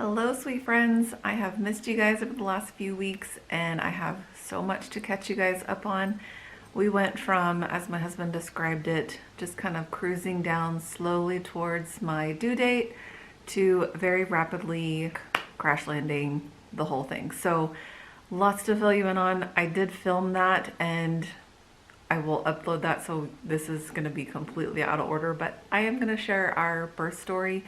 Hello, sweet friends. I have missed you guys over the last few weeks and I have so much to catch you guys up on. We went from, as my husband described it, just kind of cruising down slowly towards my due date to very rapidly crash landing, the whole thing. So lots to fill you in on. I did film that and I will upload that, so this is going to be completely out of order, but I am going to share our birth story.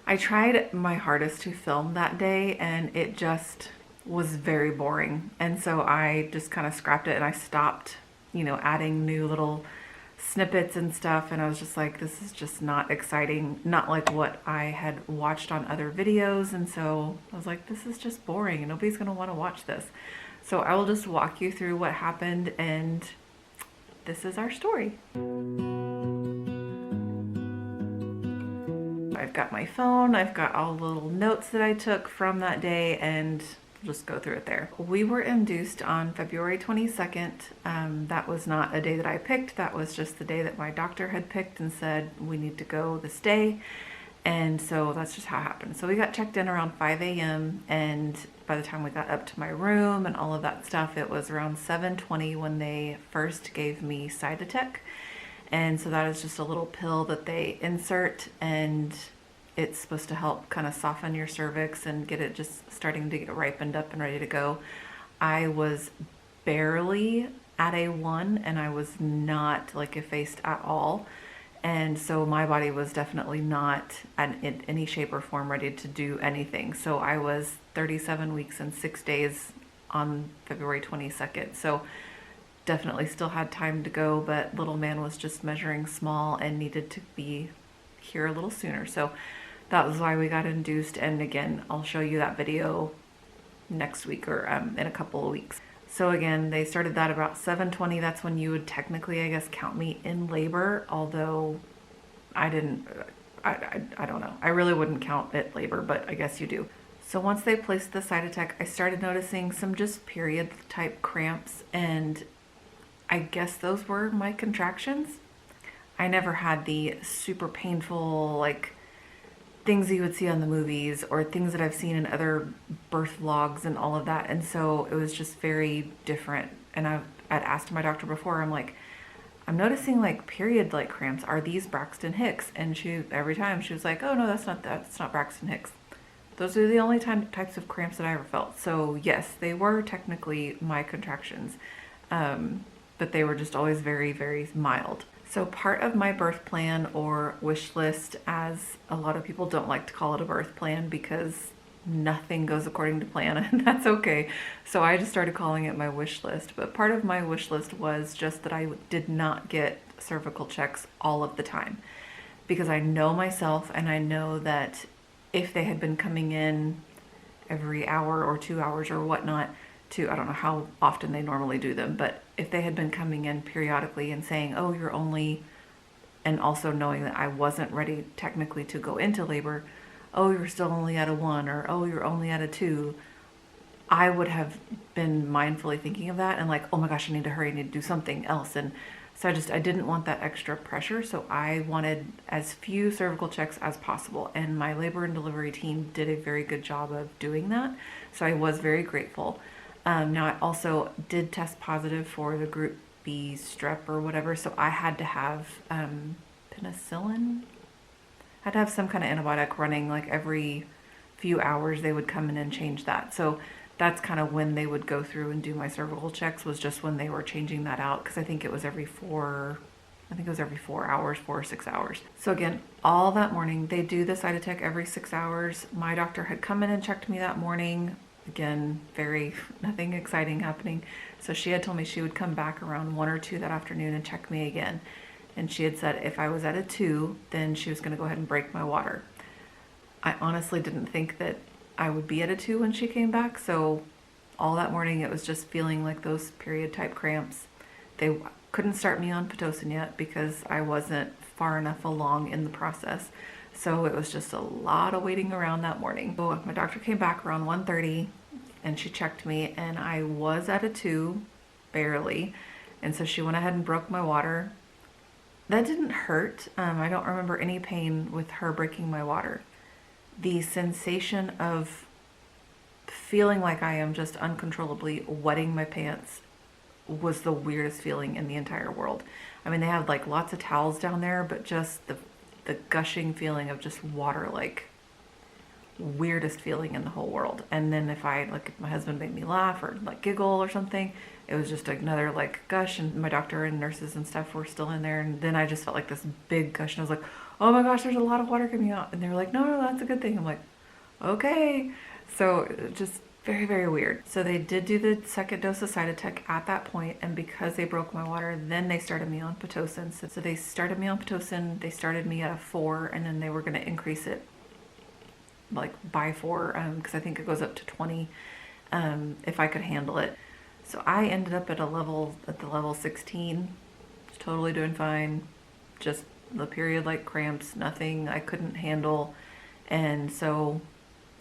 I tried my hardest to film that day and it just was very boring. And so I just kind of scrapped it and I stopped, adding new little snippets and stuff. And I was just like, this is just not exciting, not like what I had watched on other videos. And so I was like, this is just boring and nobody's going to want to watch this. So I will just walk you through what happened, and this is our story. I've got my phone, I've got all the little notes that I took from that day, and I'll just go through it there. We were induced on February 22nd. That was not a day that I picked, that was just the day that my doctor had picked and said, we need to go this day. And so that's just how it happened. So we got checked in around 5 a.m. and by the time we got up to my room and all of that stuff, it was around 7:20 when they first gave me Cytotec. And so that is just a little pill that they insert, and it's supposed to help kind of soften your cervix and get it just starting to get ripened up and ready to go. I was barely at a 1 and I was not like effaced at all. And so my body was definitely not in any shape or form ready to do anything. So I was 37 weeks and 6 days on February 22nd. So definitely still had time to go, but little man was just measuring small and needed to be here a little sooner. So that was why we got induced. And again, I'll show you that video next week or in a couple of weeks. So again, they started that about 7:20. That's when you would technically, I guess, count me in labor, although I don't know. I really wouldn't count it labor, but I guess you do. So once they placed the Cytotec, I started noticing some just period type cramps, and I guess those were my contractions. I never had the super painful, like, things that you would see on the movies or things that I've seen in other birth vlogs and all of that. And so it was just very different. And I'd asked my doctor before, I'm like, I'm noticing like period like cramps. Are these Braxton Hicks? And she, every time she was like, oh no, that's not Braxton Hicks. Those are the only types of cramps that I ever felt. So yes, they were technically my contractions. But they were just always very, very mild. So part of my birth plan, or wish list, as a lot of people don't like to call it a birth plan because nothing goes according to plan, and that's okay. So I just started calling it my wish list. But part of my wish list was just that I did not get cervical checks all of the time, because I know myself and I know that if they had been coming in every hour or 2 hours or whatnot, I don't know how often they normally do them, but if they had been coming in periodically and saying, oh, you're only, and also knowing that I wasn't ready technically to go into labor, oh, you're still only at a 1, or oh, you're only at a 2, I would have been mindfully thinking of that and like, oh my gosh, I need to hurry, I need to do something else. And so I didn't want that extra pressure. So I wanted as few cervical checks as possible. And my labor and delivery team did a very good job of doing that. So I was very grateful. Now I also did test positive for the group B strep or whatever, so I had to have penicillin. I had to have some kind of antibiotic running like every few hours. They would come in and change that. So that's kind of when they would go through and do my cervical checks, was just when they were changing that out, because I think it was every 4 hours, 4 or 6 hours. So again, all that morning, they do the Cytotec every 6 hours. My doctor had come in and checked me that morning. Again, nothing exciting happening. So she had told me she would come back around 1 or 2 that afternoon and check me again. And she had said if I was at a 2, then she was going to go ahead and break my water. I honestly didn't think that I would be at a 2 when she came back. So all that morning it was just feeling like those period type cramps. They couldn't start me on Pitocin yet because I wasn't far enough along in the process. So it was just a lot of waiting around that morning. So my doctor came back around 1:30 and she checked me and I was at a 2, barely. And so she went ahead and broke my water. That didn't hurt. I don't remember any pain with her breaking my water. the sensation of feeling like I am just uncontrollably wetting my pants was the weirdest feeling in the entire world. I mean, they had like lots of towels down there, but just the gushing feeling of just water, like weirdest feeling in the whole world. And then if my husband made me laugh or like giggle or something, it was just another like gush, and my doctor and nurses and stuff were still in there. And then I just felt like this big gush, and I was like, oh my gosh, there's a lot of water coming out. And they were like, no, that's a good thing. I'm like, okay. So just very, very weird. So they did do the second dose of Cytotec at that point, and because they broke my water, then they started me on Pitocin. So they started me on Pitocin, they started me at a 4, and then they were going to increase it like by 4, because I think it goes up to 20 if I could handle it. So I ended up at the level 16, totally doing fine. Just the period like cramps, nothing I couldn't handle. And so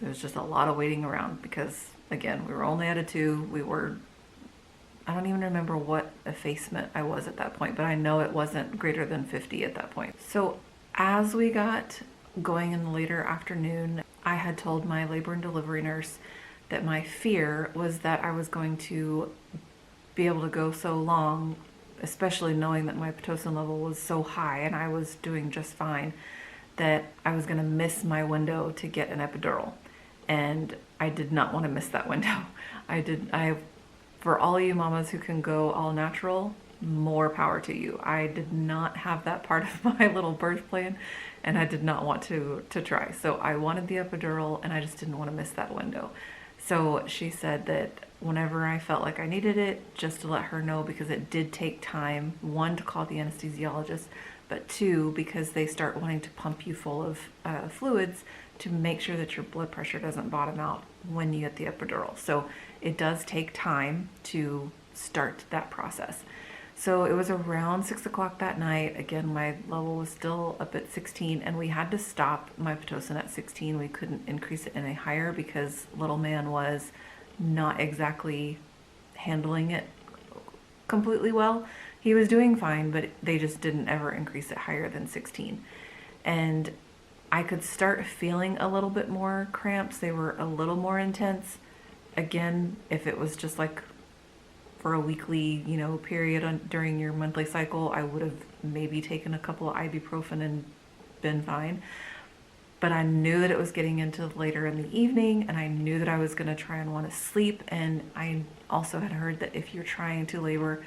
there was just a lot of waiting around because, again, we were only at a 2. I don't even remember what effacement I was at that point, but I know it wasn't greater than 50 at that point. So as we got going in the later afternoon, I had told my labor and delivery nurse that my fear was that I was going to be able to go so long, especially knowing that my Pitocin level was so high and I was doing just fine, that I was going to miss my window to get an epidural. And I did not want to miss that window. For all you mamas who can go all natural, more power to you. I did not have that part of my little birth plan, and I did not want to try. So I wanted the epidural, and I just didn't want to miss that window. So she said that whenever I felt like I needed it, just to let her know, because it did take time, 1, to call the anesthesiologist, but 2, because they start wanting to pump you full of fluids to make sure that your blood pressure doesn't bottom out when you get the epidural. So it does take time to start that process. So it was around 6 o'clock that night. Again, my level was still up at 16, and we had to stop my Pitocin at 16. We couldn't increase it any higher because Little Man was not exactly handling it completely well. He was doing fine, but they just didn't ever increase it higher than 16. And I could start feeling a little bit more cramps. They were a little more intense. Again, if it was just like for a weekly, period during your monthly cycle, I would have maybe taken a couple of ibuprofen and been fine. But I knew that it was getting into later in the evening, and I knew that I was going to try and want to sleep. And I also had heard that if you're trying to labor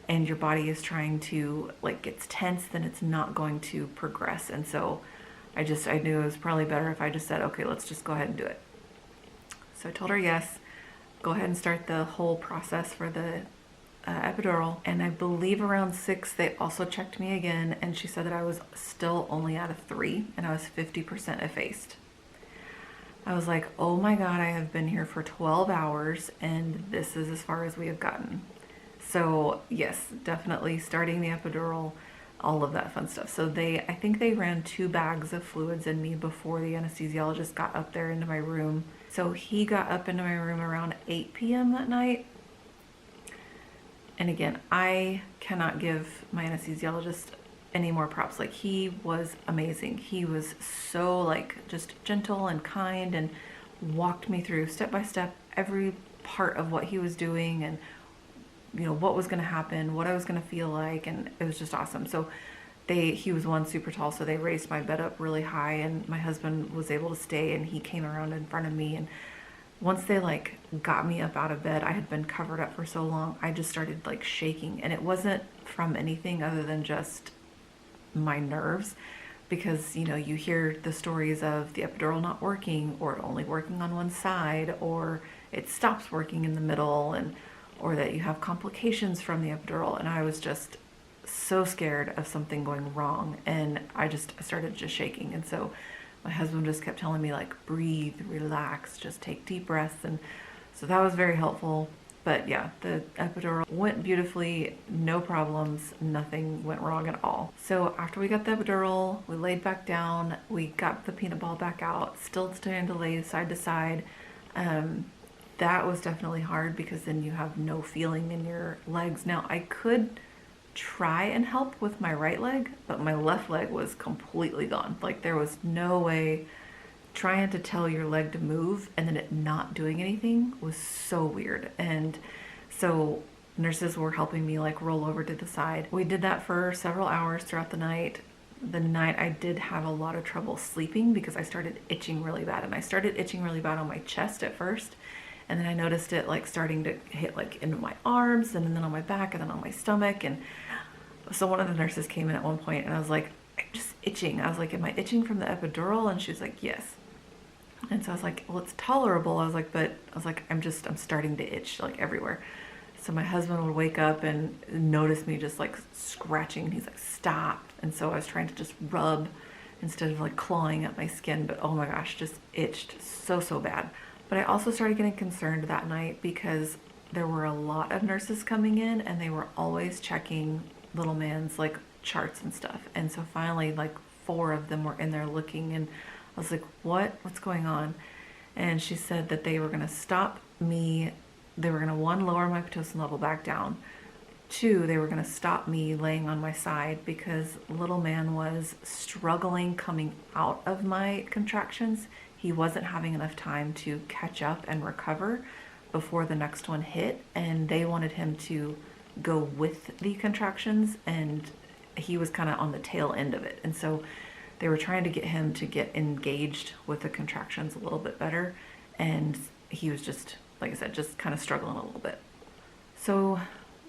and your body is trying to gets tense, then it's not going to progress. And so I knew it was probably better if I just said, okay, let's just go ahead and do it. So I told her yes, go ahead and start the whole process for the epidural. And I believe around 6, they also checked me again, and she said that I was still only at a 3 and I was 50% effaced. I was like, oh my God, I have been here for 12 hours and this is as far as we have gotten. So yes, definitely starting the epidural, all of that fun stuff. So I think they ran 2 bags of fluids in me before the anesthesiologist got up there into my room. So he got up into my room around 8 p.m. that night. And again, I cannot give my anesthesiologist any more props. Like, he was amazing. He was so just gentle and kind, and walked me through step by step every part of what he was doing, and what was going to happen, what I was going to feel like, and it was just awesome. So he was super tall, so they raised my bed up really high, and my husband was able to stay, and he came around in front of me. And once they got me up out of bed, I had been covered up for so long, I just started shaking, and it wasn't from anything other than just my nerves, because you hear the stories of the epidural not working, or only working on one side, or it stops working in the middle, or that you have complications from the epidural. And I was just so scared of something going wrong, and I started just shaking. And so my husband just kept telling me breathe, relax, just take deep breaths. And so that was very helpful. But yeah, the epidural went beautifully, no problems, nothing went wrong at all. So after we got the epidural, we laid back down, we got the peanut ball back out, still trying to lay side to side. That was definitely hard, because then you have no feeling in your legs. Now, I could try and help with my right leg, but my left leg was completely gone. There was no way trying to tell your leg to move and then it not doing anything was so weird. And so nurses were helping me like roll over to the side. We did that for several hours throughout the night. The night I did have a lot of trouble sleeping because I started itching really bad, and I started itching really bad on my chest at first, and then I noticed it like starting to hit like into my arms and then on my back and then on my stomach. And so one of the nurses came in at one point and I was like, I'm just itching. I was like, am I itching from the epidural? And she's like, yes. And so I was like, well, it's tolerable. I was like, I'm starting to itch like everywhere. So my husband would wake up and notice me just like scratching. He's like, stop. And so I was trying to just rub instead of like clawing at my skin. But oh my gosh, just itched so bad. But I also started getting concerned that night because there were a lot of nurses coming in and they were always checking Little Man's like charts and stuff. And so finally like 4 of them were in there looking, and I was like, what's going on? And she said that they were going to stop me. They were going to, 1, lower my Pitocin level back down. 2, they were going to stop me laying on my side because Little Man was struggling coming out of my contractions. He wasn't having enough time to catch up and recover before the next one hit, and they wanted him to go with the contractions, and he was kind of on the tail end of it. And so they were trying to get him to get engaged with the contractions a little bit better, and he was just, like I said, just kind of struggling a little bit. So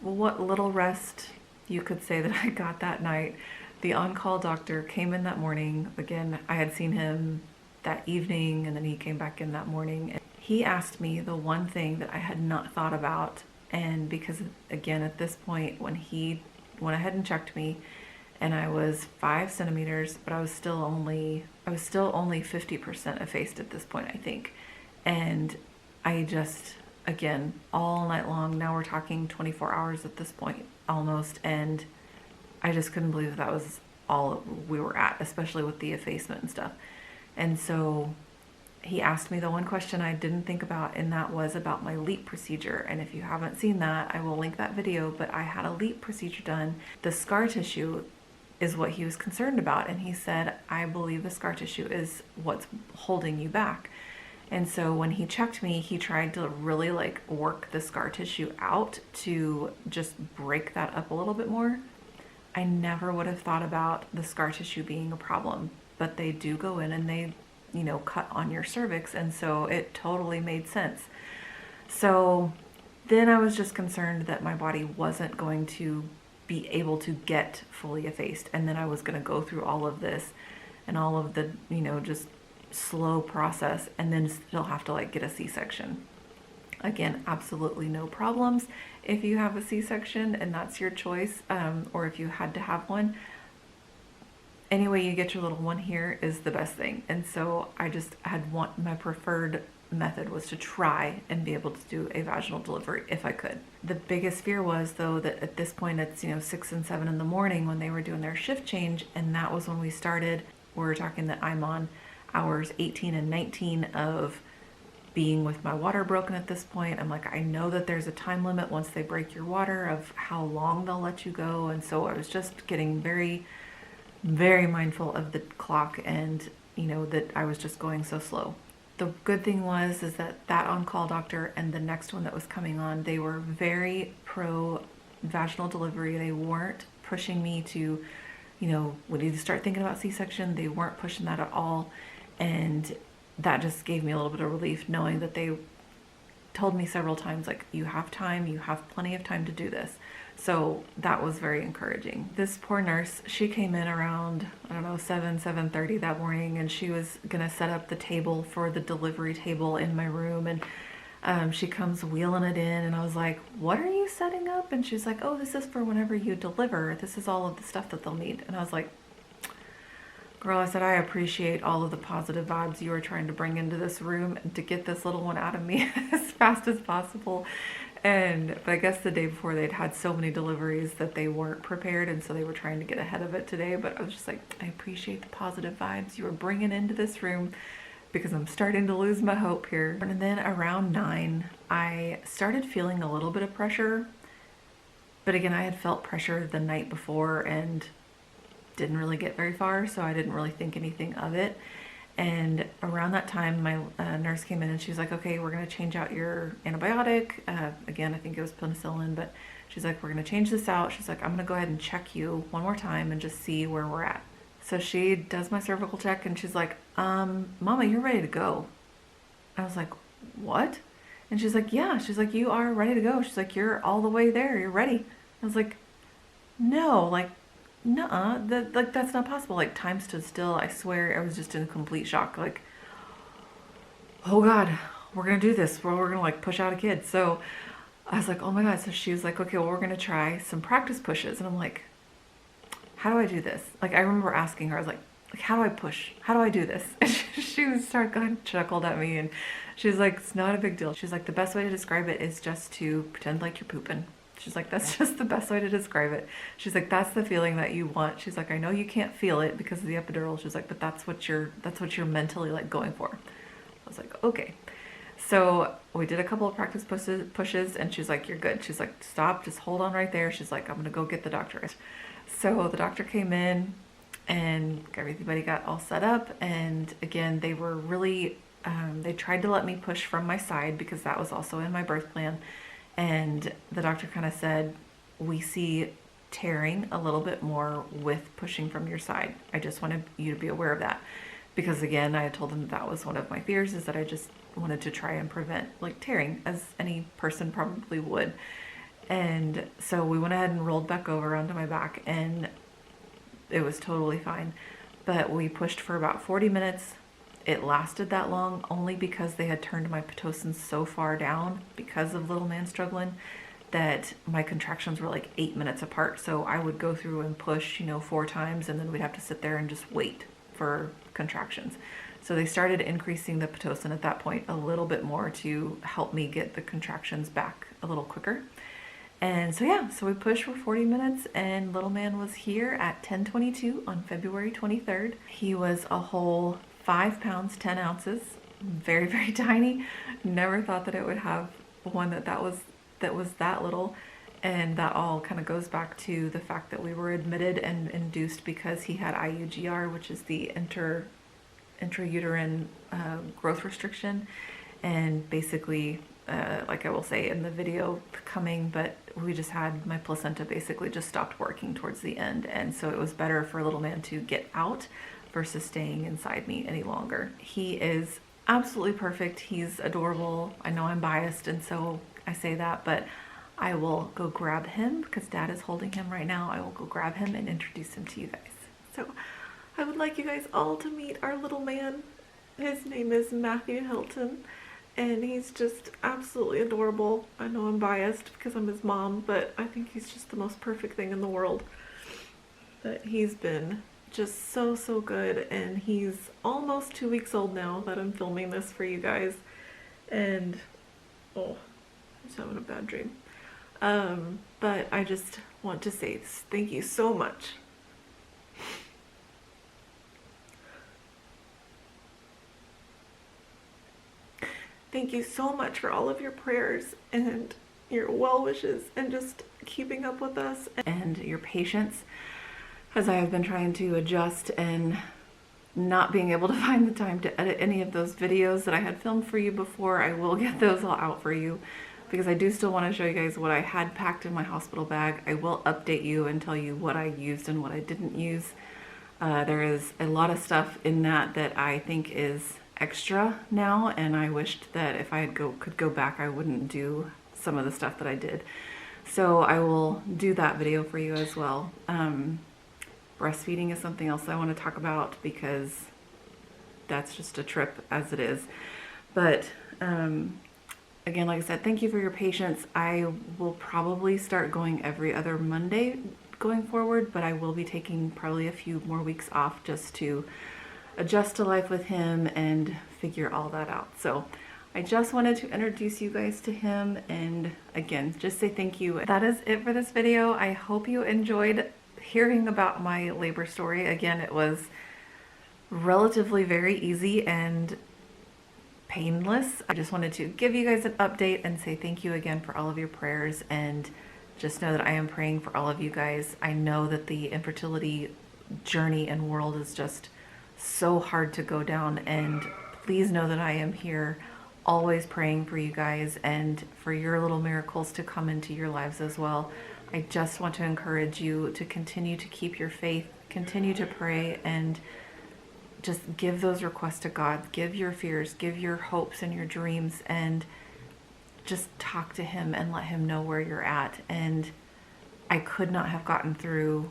what little rest you could say that I got that night, the on-call doctor came in that morning. Again, I had seen him that evening, and then he came back in that morning. And he asked me the one thing that I had not thought about, and because again, at this point, when he went ahead and checked me, and I was 5 centimeters, but I was still only 50% effaced at this point, I think. And I just, again, all night long, now we're talking 24 hours at this point almost, and I just couldn't believe that was all we were at, especially with the effacement and stuff. And so he asked me the one question I didn't think about, and that was about my LEEP procedure. And if you haven't seen that, I will link that video, but I had a LEEP procedure done. The scar tissue is what he was concerned about, and he said, I believe the scar tissue is what's holding you back. And so when he checked me, he tried to really like work the scar tissue out to just break that up a little bit more. I never would have thought about the scar tissue being a problem, but they do go in and they, you know, cut on your cervix, and so it totally made sense. So then I was just concerned that my body wasn't going to be able to get fully effaced, and then I was going to go through all of this and all of the, you know, just slow process, and then still have to like get a C-section. Again, absolutely no problems if you have a C-section and that's your choice, or if you had to have one. Any way you get your little one here is the best thing. And so I just had my preferred method was to try and be able to do a vaginal delivery if I could. The biggest fear was though that at this point it's, you know, 6 and 7 in the morning when they were doing their shift change, and that was when we started. We're talking that I'm on hours 18 and 19 of being with my water broken at this point. I'm like, I know that there's a time limit once they break your water of how long they'll let you go. And so I was just getting very, very mindful of the clock, and you know that I was just going so slow. The good thing is that on-call doctor and the next one that was coming on, they were very pro vaginal delivery. They weren't pushing me to, you know, we need to start thinking about C-section. They weren't pushing that at all. And that just gave me a little bit of relief, knowing that they told me several times, like, you have time, you have plenty of time to do this. So that was very encouraging. This poor nurse, she came in around, I don't know, 7:30 that morning, and she was gonna set up the table for the delivery table in my room. And she comes wheeling it in, and I was like, what are you setting up? And she's like, oh, this is for whenever you deliver. This is all of the stuff that they'll need. And I was like, girl, I said, I appreciate all of the positive vibes you are trying to bring into this room to get this little one out of me as fast as possible. But I guess the day before they'd had so many deliveries that they weren't prepared, and so they were trying to get ahead of it today. But I was just like, I appreciate the positive vibes you are bringing into this room, because I'm starting to lose my hope here. And then around 9, I started feeling a little bit of pressure. But again, I had felt pressure the night before and didn't really get very far, so I didn't really think anything of it. And around that time, my nurse came in and she was like, okay, we're going to change out your antibiotic. Again, I think it was penicillin, but she's like, we're going to change this out. She's like, I'm going to go ahead and check you one more time and just see where we're at. So she does my cervical check and she's like, Mama, you're ready to go. I was like, what? And she's like, yeah. She's like, you are ready to go. She's like, you're all the way there. You're ready. I was like, no, like, nuh-uh, that's not possible. Like, time stood still. I swear I was just in complete shock. Like, oh God, we're going to do this. We're going to like push out a kid. So I was like, oh my God. So she was like, okay, well, we're going to try some practice pushes. And I'm like, how do I do this? Like, I remember asking her, I was like, how do I push? How do I do this? And she started kind of chuckled at me and she's like, it's not a big deal. She's like, the best way to describe it is just to pretend like you're pooping. She's like, that's just the best way to describe it. She's like, that's the feeling that you want. She's like, I know you can't feel it because of the epidural. She's like, but that's what you're mentally like going for. I was like, okay. So we did a couple of practice pushes and she's like, you're good. She's like, stop, just hold on right there. She's like, I'm gonna go get the doctor. So the doctor came in and everybody got all set up. And again, they were really, they tried to let me push from my side because that was also in my birth plan. And the doctor kind of said, we see tearing a little bit more with pushing from your side. I just wanted you to be aware of that. Because again, I had told them that was one of my fears, is that I just wanted to try and prevent like tearing, as any person probably would. And so we went ahead and rolled back over onto my back and it was totally fine. But we pushed for about 40 minutes. It lasted that long only because they had turned my Pitocin so far down because of Little Man struggling that my contractions were like 8 minutes apart. So I would go through and push, 4 times and then we'd have to sit there and just wait for contractions. So they started increasing the Pitocin at that point a little bit more to help me get the contractions back a little quicker. And so yeah, so we pushed for 40 minutes and Little Man was here at 10:22 on February 23rd. He was a whole 5 pounds, 10 ounces, very, very tiny. Never thought that it would have one that was that little. And that all kind of goes back to the fact that we were admitted and induced because he had IUGR, which is the intrauterine growth restriction. And basically, like I will say in the video coming, but we just had, my placenta basically just stopped working towards the end. And so it was better for Little Man to get out versus staying inside me any longer. He is absolutely perfect. He's adorable. I know I'm biased and so I say that, but I will go grab him because Dad is holding him right now. I will go grab him and introduce him to you guys. So I would like you guys all to meet our little man. His name is Matthew Hilton and he's just absolutely adorable. I know I'm biased because I'm his mom, but I think he's just the most perfect thing in the world. But he's been just so good, and he's almost 2 weeks old now that I'm filming this for you guys. And oh, I'm just having a bad dream. But I just want to say thank you so much. Thank you so much for all of your prayers and your well wishes and just keeping up with us and your patience as I have been trying to adjust and not being able to find the time to edit any of those videos that I had filmed for you before. I will get those all out for you because I do still want to show you guys what I had packed in my hospital bag. I will update you and tell you what I used and what I didn't use. There is a lot of stuff in that I think is extra now, and I wished that if I could go back, I wouldn't do some of the stuff that I did. So I will do that video for you as well. Breastfeeding is something else I want to talk about because that's just a trip as it is. But again, like I said, thank you for your patience. I will probably start going every other Monday going forward, but I will be taking probably a few more weeks off just to adjust to life with him and figure all that out. So I just wanted to introduce you guys to him and again, just say thank you. That is it for this video. I hope you enjoyed hearing about my labor story. Again, it was relatively very easy and painless. I just wanted to give you guys an update and say thank you again for all of your prayers, and just know that I am praying for all of you guys. I know that the infertility journey and world is just so hard to go down. And please know that I am here always praying for you guys and for your little miracles to come into your lives as well. I just want to encourage you to continue to keep your faith, continue to pray, and just give those requests to God. Give your fears, give your hopes and your dreams, and just talk to Him and let Him know where you're at. And I could not have gotten through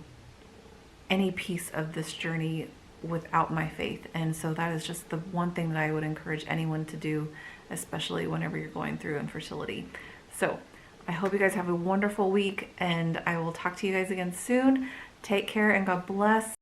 any piece of this journey without my faith. And so that is just the one thing that I would encourage anyone to do, especially whenever you're going through infertility. So I hope you guys have a wonderful week, and I will talk to you guys again soon. Take care and God bless.